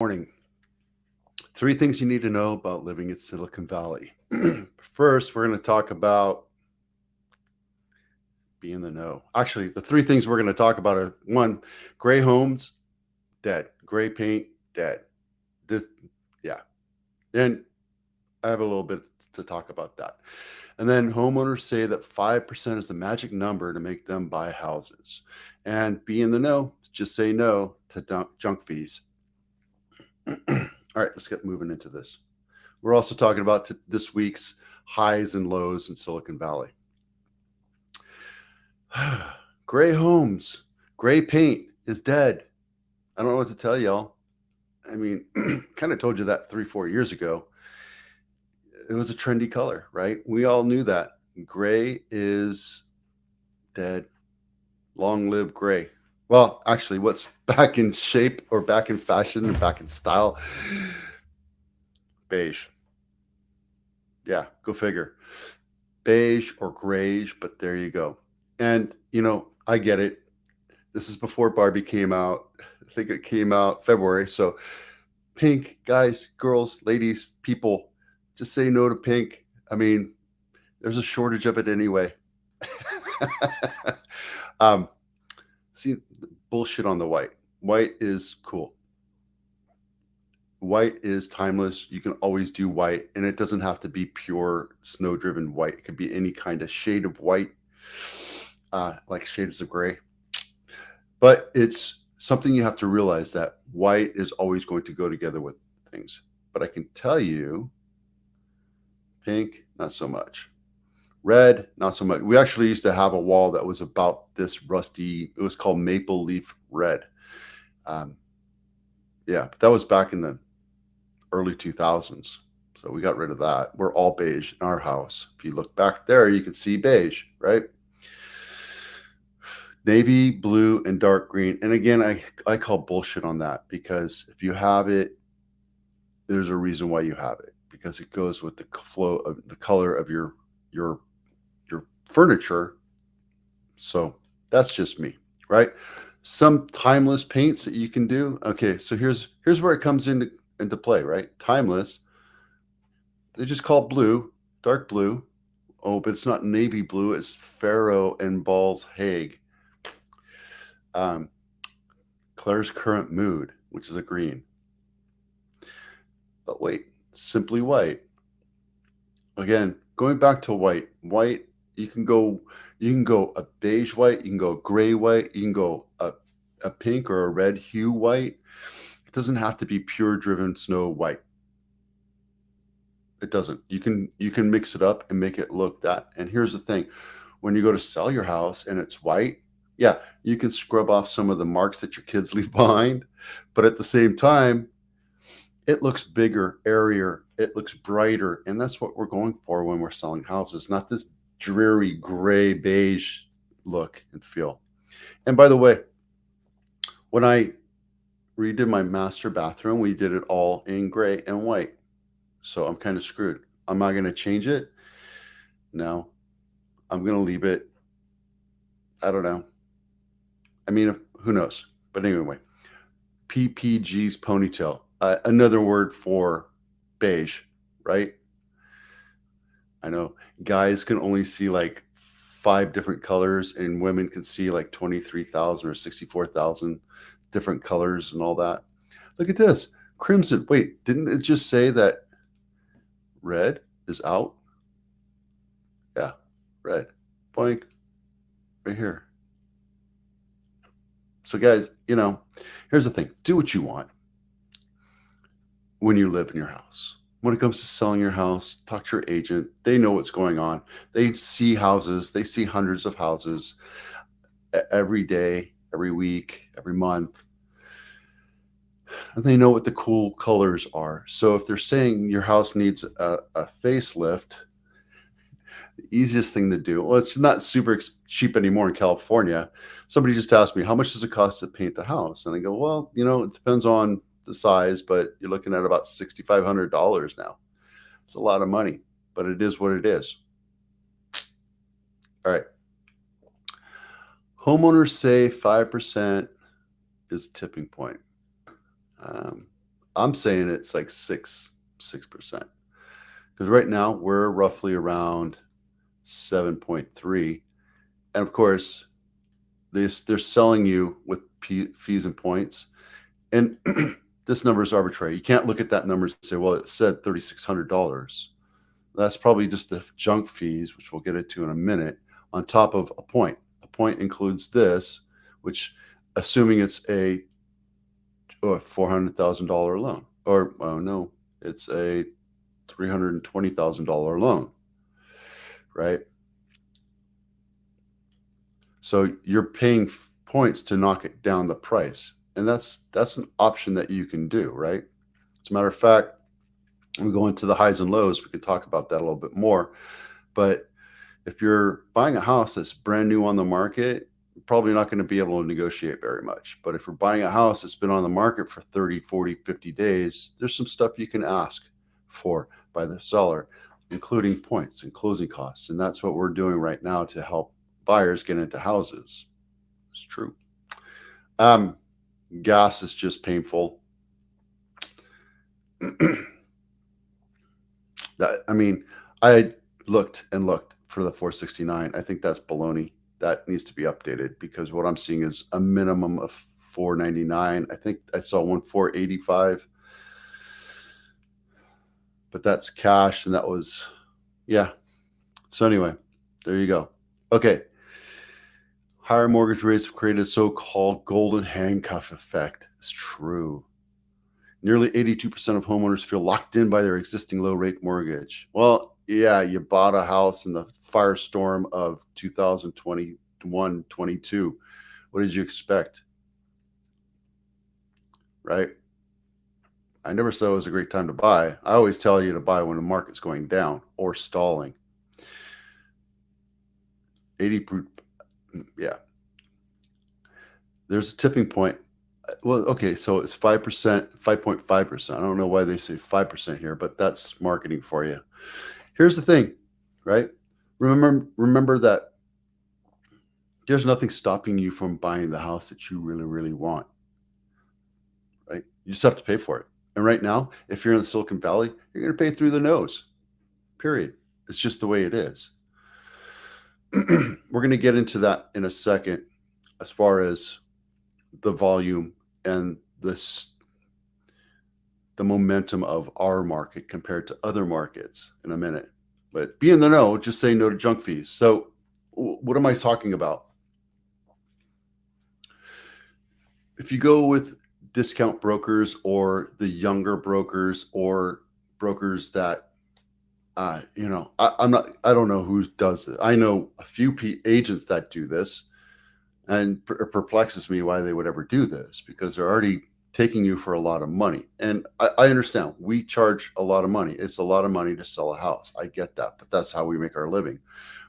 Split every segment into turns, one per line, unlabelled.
Morning. Three things you need to know about living in Silicon Valley. First, we're going to talk about being in the know. Actually, the three things we're going to talk about are one, gray homes, dead. Gray paint, dead. This, yeah. And I have a little bit to talk about that. And then homeowners say that 5% is the magic number to make them buy houses. And be in the know, just say no to junk fees. All right, let's get moving into this. We're also talking about this week's highs and lows in Silicon Valley. Gray homes, gray paint is dead. I don't know what to tell y'all. I mean, kind of told you that 3-4 years ago. It was a trendy color, right? We all knew that. Gray is dead. Long live gray. Well, actually, what's back in shape or back in fashion and back in style? Beige. Yeah, go figure. Beige or grayish, but there you go. And, I get it. This is before Barbie came out. I think it came out February. So, pink, guys, girls, ladies, people, just say no to pink. I mean, there's a shortage of it anyway. um, see, bullshit on the white. White is cool. White is timeless. You can always do white, and it doesn't have to be pure snow driven white. It could be any kind of shade of white, like shades of gray. But it's something you have to realize that white is always going to go together with things. But I can tell you, pink, not so much. Red, not so much. We actually used to have a wall that was about this rusty, it was called maple leaf red. Um, yeah, but that was back in the early 2000s. So we got rid of that. We're all beige in our house. If you look back there, you can see beige, right? Navy, blue, and dark green. And again, I call bullshit on that because if you have it, there's a reason why you have it because it goes with the flow of the color of your furniture. So that's just me, right? Some timeless paints that you can do. Okay, so here's where it comes into play, right? Timeless. They just call it blue, dark blue. Oh, but it's not navy blue. It's Faro and Balls Hague. Um, Claire's Current Mood, which is a green. But wait, simply white. Again, going back to white. White, you can go a beige white, you can go gray white, you can go a pink or a red hue white. It doesn't have to be pure driven snow white. It doesn't. You can mix it up and make it look that. And here's the thing. When you go to sell your house and it's white, yeah, you can scrub off some of the marks that your kids leave behind, but at the same time, it looks bigger, airier, it looks brighter, and that's what we're going for when we're selling houses, not this dreary gray beige look and feel. And by the way, when I redid my master bathroom, we did it all in gray and white. So I'm kind of screwed. Am I going to change it? No. I'm going to leave it. I don't know. I mean, who knows? But anyway, PPG's ponytail, another word for beige, right? I know guys can only see like 5 different colors, and women can see like 23,000 or 64,000 different colors and all that. Look at this crimson. Wait, didn't it just say that red is out? Yeah, red. Blank right here. So, guys, here's the thing do what you want when you live in your house. When it comes to selling your house, talk to your agent. They know what's going on. They see houses, they see hundreds of houses every day, every week, every month. And they know what the cool colors are. So if they're saying your house needs a facelift, the easiest thing to do, well, it's not super cheap anymore in California. Somebody just asked me, how much does it cost to paint a house? And I go, well, it depends on the size, but you're looking at about $6,500 now. It's a lot of money, but it is what it is. All right. Homeowners say 5% is tipping point. I'm saying it's like 6%. Because right now we're roughly around 7.3. And of course, they're selling you with fees and points. And this number is arbitrary. You can't look at that number and say, well, it said $3,600. That's probably just the junk fees, which we'll get into in a minute, on top of a point. A point includes this, which, assuming it's a $400,000 loan, or oh no, it's a $320,000 loan, right? So you're paying points to knock it down the price, and that's an option that you can do, right? As a matter of fact, we go into the highs and lows. We can talk about that a little bit more. But if you're buying a house that's brand new on the market, you're probably not going to be able to negotiate very much. But if you're buying a house that's been on the market for 30, 40, 50 days, there's some stuff you can ask for by the seller, including points and closing costs. And that's what we're doing right now to help buyers get into houses. It's true. Gas is just painful. I looked and looked for the 469. I think that's baloney. That needs to be updated because what I'm seeing is a minimum of 499. I think I saw one 485, but that's cash, and that was, yeah. So anyway, there you go. Okay. Higher mortgage rates have created a so-called golden handcuff effect. It's true. Nearly 82% of homeowners feel locked in by their existing low-rate mortgage. Well, yeah, you bought a house in the firestorm of 2021, 22. What did you expect? Right? I never said it was a great time to buy. I always tell you to buy when the market's going down or stalling. 80, yeah. There's a tipping point. Well, okay, so it's 5%, 5.5%. I don't know why they say 5% here, but that's marketing for you. Here's the thing, right? Remember that there's nothing stopping you from buying the house that you really, really want, right? You just have to pay for it. And right now, if you're in the Silicon Valley, you're going to pay through the nose, period. It's just the way it is. We're going to get into that in a second as far as the volume and the momentum of our market compared to other markets in a minute. But be in the know, just say no to junk fees. So what am I talking about? If you go with discount brokers or the younger brokers or brokers that I don't know who does it. I know a few agents that do this, and it perplexes me why they would ever do this because they're already taking you for a lot of money. And I understand we charge a lot of money. It's a lot of money to sell a house. I get that, but that's how we make our living.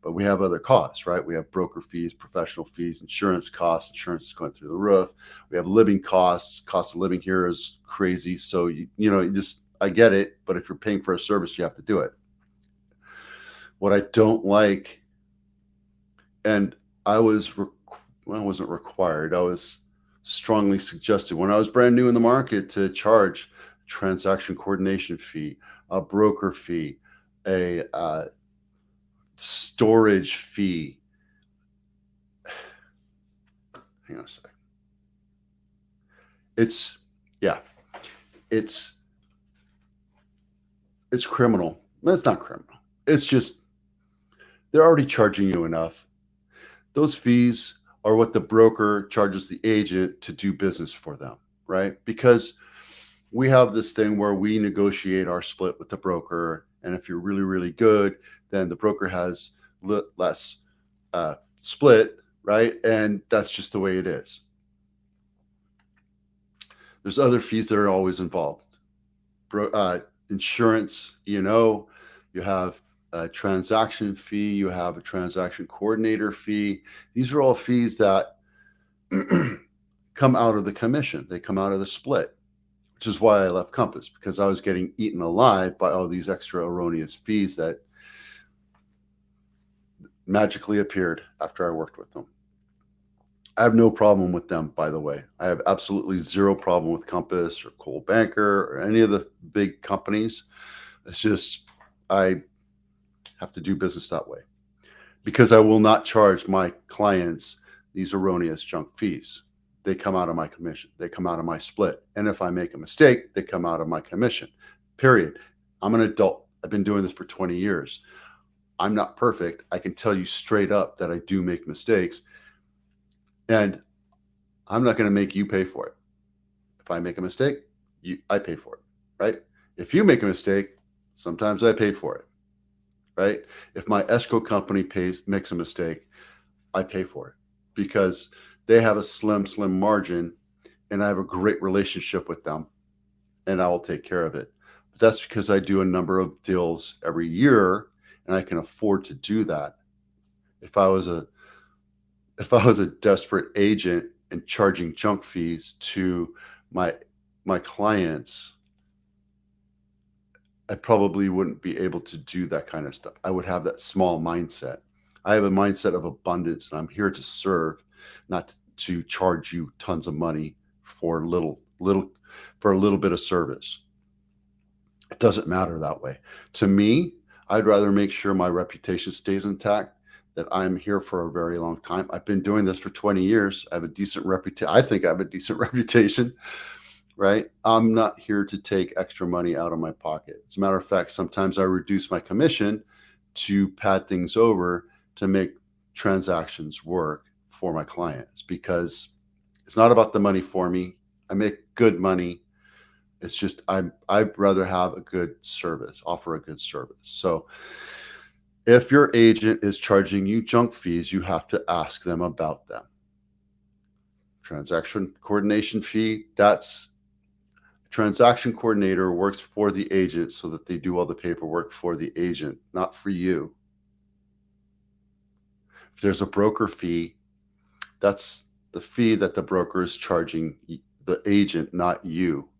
But we have other costs, right? We have broker fees, professional fees, insurance costs. Insurance is going through the roof. We have living costs. Cost of living here is crazy. So, I get it. But if you're paying for a service, you have to do it. What I don't like, and I wasn't required, I was strongly suggested when I was brand new in the market to charge transaction coordination fee, a broker fee, a storage fee. Hang on a second. It's criminal. It's not criminal. It's just they're already charging you enough. Those fees are what the broker charges the agent to do business for them, right? Because we have this thing where we negotiate our split with the broker. And if you're really, really good, then the broker has less split, right? And that's just the way it is. There's other fees that are always involved. Insurance, you have a transaction fee, you have a transaction coordinator fee. These are all fees that come out of the commission. They come out of the split, which is why I left Compass, because I was getting eaten alive by all these extra erroneous fees that magically appeared after I worked with them. I have no problem with them, by the way. I have absolutely zero problem with Compass or Coldwell Banker or any of the big companies. It's just I have to do business that way because I will not charge my clients these erroneous junk fees. They come out of my commission. They come out of my split. And if I make a mistake, they come out of my commission. Period. I'm an adult. I've been doing this for 20 years. I'm not perfect. I can tell you straight up that I do make mistakes. And I'm not going to make you pay for it. If I make a mistake, I pay for it, right? If you make a mistake, sometimes I pay for it, right? If my escrow company makes a mistake, I pay for it because they have a slim margin and I have a great relationship with them and I will take care of it. But that's because I do a number of deals every year and I can afford to do that. If I was a desperate agent and charging junk fees to my clients, I probably wouldn't be able to do that kind of stuff. I would have that small mindset. I have a mindset of abundance and I'm here to serve, not to charge you tons of money for a little bit of service. It doesn't matter that way. To me, I'd rather make sure my reputation stays intact, that I'm here for a very long time. I've been doing this for 20 years. I have a decent reputation. I think I have a decent reputation, right? I'm not here to take extra money out of my pocket. As a matter of fact, sometimes I reduce my commission to pad things over to make transactions work for my clients because it's not about the money for me. I make good money. It's just I'd rather have a good service, offer a good service. So if your agent is charging you junk fees, you have to ask them about them. Transaction coordination fee, that's transaction coordinator works for the agent so that they do all the paperwork for the agent, not for you. If there's a broker fee, that's the fee that the broker is charging the agent, not you.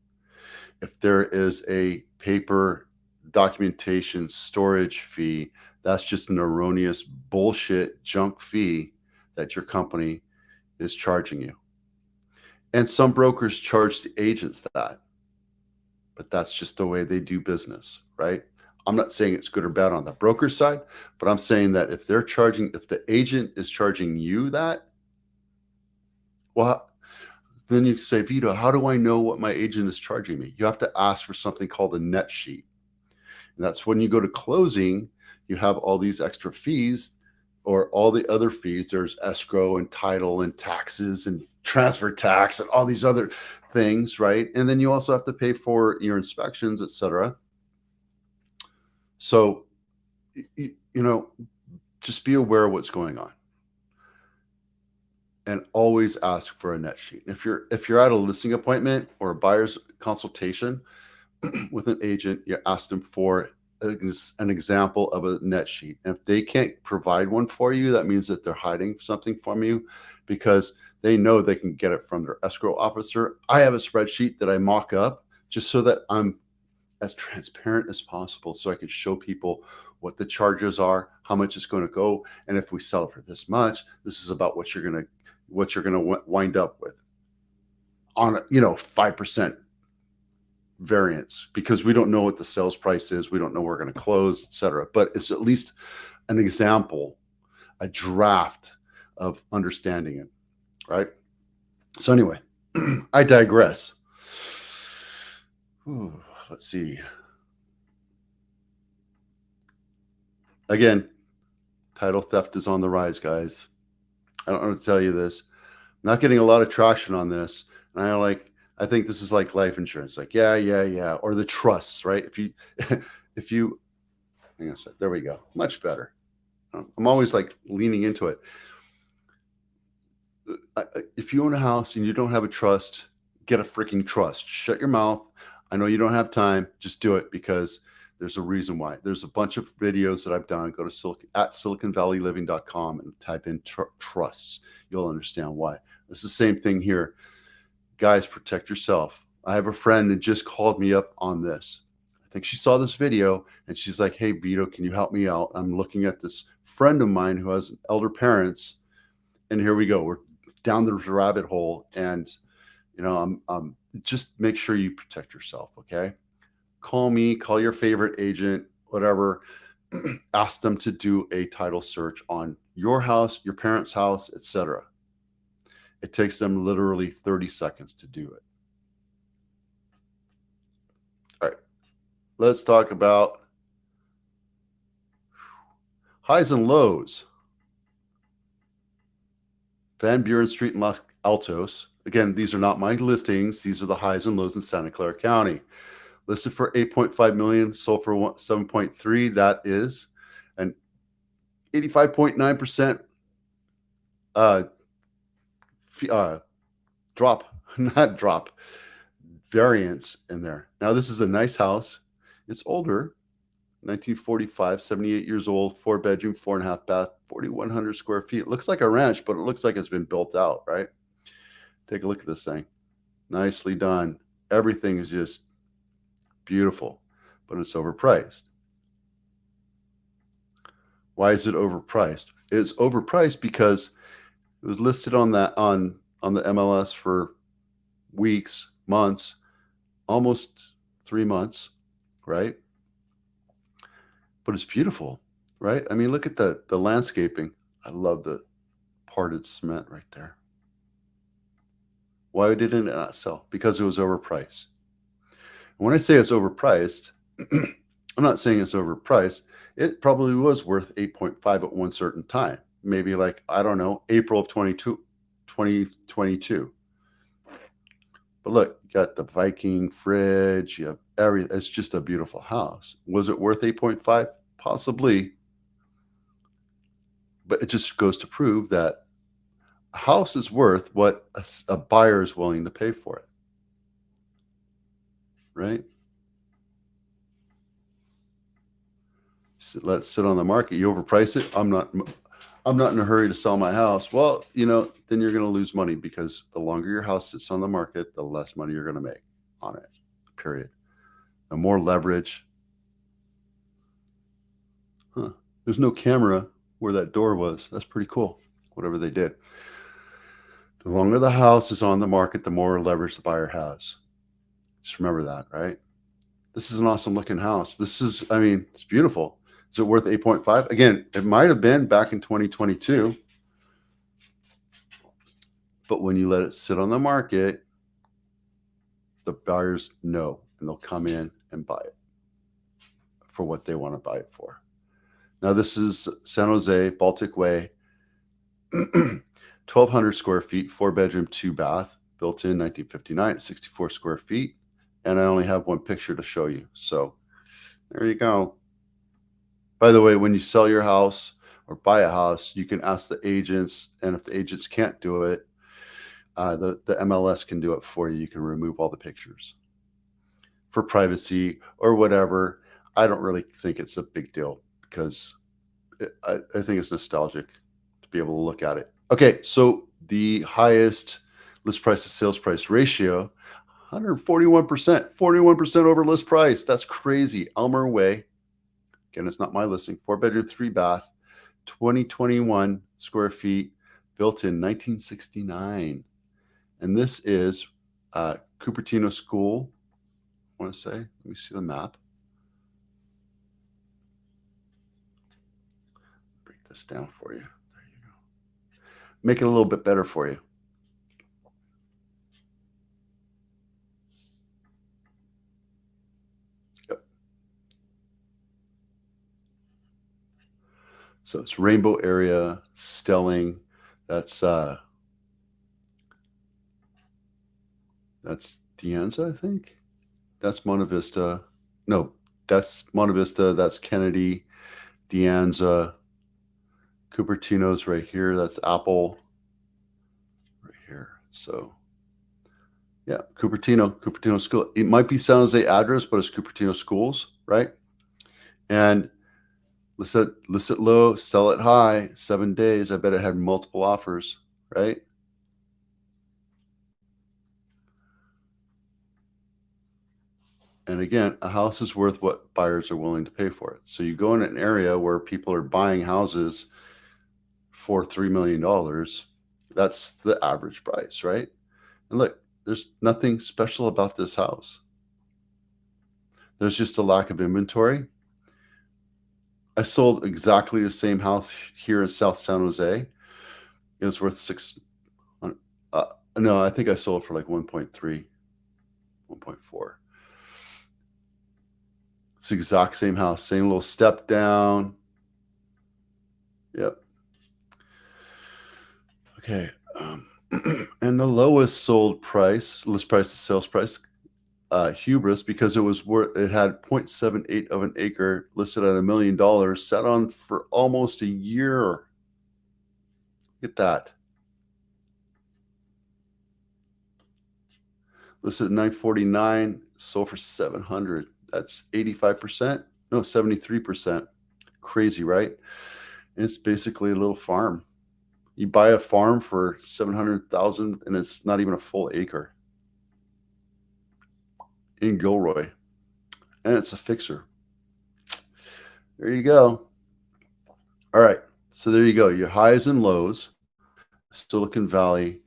If there is a paper documentation storage fee, that's just an erroneous bullshit junk fee that your company is charging you. And some brokers charge the agents that, but that's just the way they do business, right? I'm not saying it's good or bad on the broker side, but I'm saying that if the agent is charging you that, well, then you say, Vito, how do I know what my agent is charging me? You have to ask for something called a net sheet. And that's when you go to closing, you have all these extra fees or all the other fees. There's escrow and title and taxes and transfer tax and all these other things, right? And then you also have to pay for your inspections, etc. So, just be aware of what's going on. And always ask for a net sheet. If you're at a listing appointment or a buyer's consultation with an agent, you ask them for an example of a net sheet. And if they can't provide one for you, that means that they're hiding something from you because they know they can get it from their escrow officer. I have a spreadsheet that I mock up just so that I'm as transparent as possible so I can show people what the charges are, how much it's going to go, and if we sell it for this much, this is about what you're going to wind up with on 5% variance because we don't know what the sales price is, we don't know where we're going to close, etc. But it's at least an example, a draft of understanding it, right? So anyway, I digress. Let's see. Again, title theft is on the rise, guys. I don't know how to tell you this. I'm not getting a lot of traction on this. And I think this is like life insurance. Like, yeah. Or the trusts, right? If you, hang on a sec, there we go. Much better. I'm always like leaning into it. If you own a house and you don't have a trust, get a freaking trust. Shut your mouth. I know you don't have time. Just do it because there's a reason why. There's a bunch of videos that I've done. Go to siliconvalleyliving.com and type in trusts. You'll understand why. It's the same thing here. Guys, protect yourself. I have a friend that just called me up on this. I think she saw this video and she's like, hey, Vito, can you help me out? I'm looking at this friend of mine who has elder parents. And here we go. We're down the rabbit hole. And just make sure you protect yourself. Okay, call me, call your favorite agent, whatever. Ask them to do a title search on your house, your parents' house, etc. It takes them literally 30 seconds to do it. All right, let's talk about highs and lows. Van Buren Street in Los Altos. Again, these are not my listings. These are the highs and lows in Santa Clara County. Listed for 8.5 million, sold for 7.3. That is an 85.9% not drop, variance in there. Now, this is a nice house. It's older, 1945, 78 years old, 4-bedroom, 4.5 bath, 4,100 square feet. It looks like a ranch, but it looks like it's been built out, right? Take a look at this thing. Nicely done. Everything is just beautiful, but it's overpriced. Why is it overpriced? It's overpriced because it was listed on the MLS for weeks, months, almost 3 months, right? But it's beautiful, right? I mean, look at the landscaping. I love the parted cement right there. Why did it not sell? Because it was overpriced. When I say it's overpriced, I'm not saying it's overpriced. It probably was worth 8.5 at one certain time. Maybe like, I don't know, April of 2022. But look, you got the Viking fridge, you have everything. It's just a beautiful house. Was it worth 8.5? Possibly. But it just goes to prove that a house is worth what a buyer is willing to pay for it. Right? So let it sit on the market. You overprice it. I'm not in a hurry to sell my house. Well, then you're going to lose money, because the longer your house sits on the market, the less money you're going to make on it. Period. The more leverage. There's no camera where that door was. That's pretty cool. Whatever they did. The longer the house is on the market, the more leverage the buyer has. Just remember that, right? This is an awesome looking house. It's beautiful. Is it worth 8.5? Again, it might have been back in 2022. But when you let it sit on the market, the buyers know, and they'll come in and buy it for what they want to buy it for. Now, this is San Jose, Baltic Way, 1,200 square feet, 4-bedroom, 2-bath, built in 1959 at 64 square feet. And I only have one picture to show you. So there you go. By the way, when you sell your house or buy a house, you can ask the agents. And if the agents can't do it, the MLS can do it for you. You can remove all the pictures for privacy or whatever. I don't really think it's a big deal, because I think it's nostalgic to be able to look at it. Okay, so the highest list price to sales price ratio, 141%, 41% over list price. That's crazy. Elmer Way. Again, it's not my listing. 4-bedroom, 3-bath, 2021 square feet, built in 1969. And this is Cupertino School. I want to say, let me see the map. Break this down for you. There you go. Make it a little bit better for you. So it's Rainbow area, Stelling. That's Dianza, I think. That's Monte Vista. No, that's Monte Vista. That's Kennedy, Dianza. Cupertino's right here. That's Apple right here. So yeah, Cupertino School. It might be San Jose address, but it's Cupertino Schools, right? And list it low, sell it high, 7 days. I bet it had multiple offers, right? And again, a house is worth what buyers are willing to pay for it. So you go in an area where people are buying houses for $3 million, That's the average price, right? And look, there's nothing special about this house. There's just a lack of inventory. I sold exactly the same house here in South San Jose. It was worth uh, no, I think I sold for like 1.3, 1.4. It's the exact same house, same little step down. Yep. Okay. And the lowest sold price, list price to sales price, hubris, because it had 0.78 of an acre listed at $1 million, sat on for almost a year. Look at that. Listed at 949, sold for 700. That's 85%. No, 73%. Crazy, right? It's basically a little farm. You buy a farm for 700,000 and it's not even a full acre in Gilroy. And it's a fixer. There you go. All right. So there you go. Your highs and lows, Silicon Valley,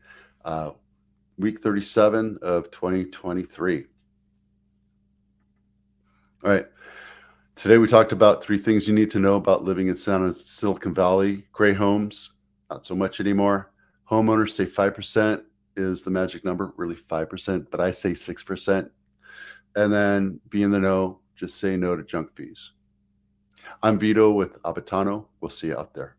week 37 of 2023. All right. Today we talked about 3 things you need to know about living in Silicon Valley. Gray homes, not so much anymore. Homeowners say 5% is the magic number, really 5%, but I say 6%. And then be in the know, just say no to junk fees. I'm Vito with Abitano. We'll see you out there.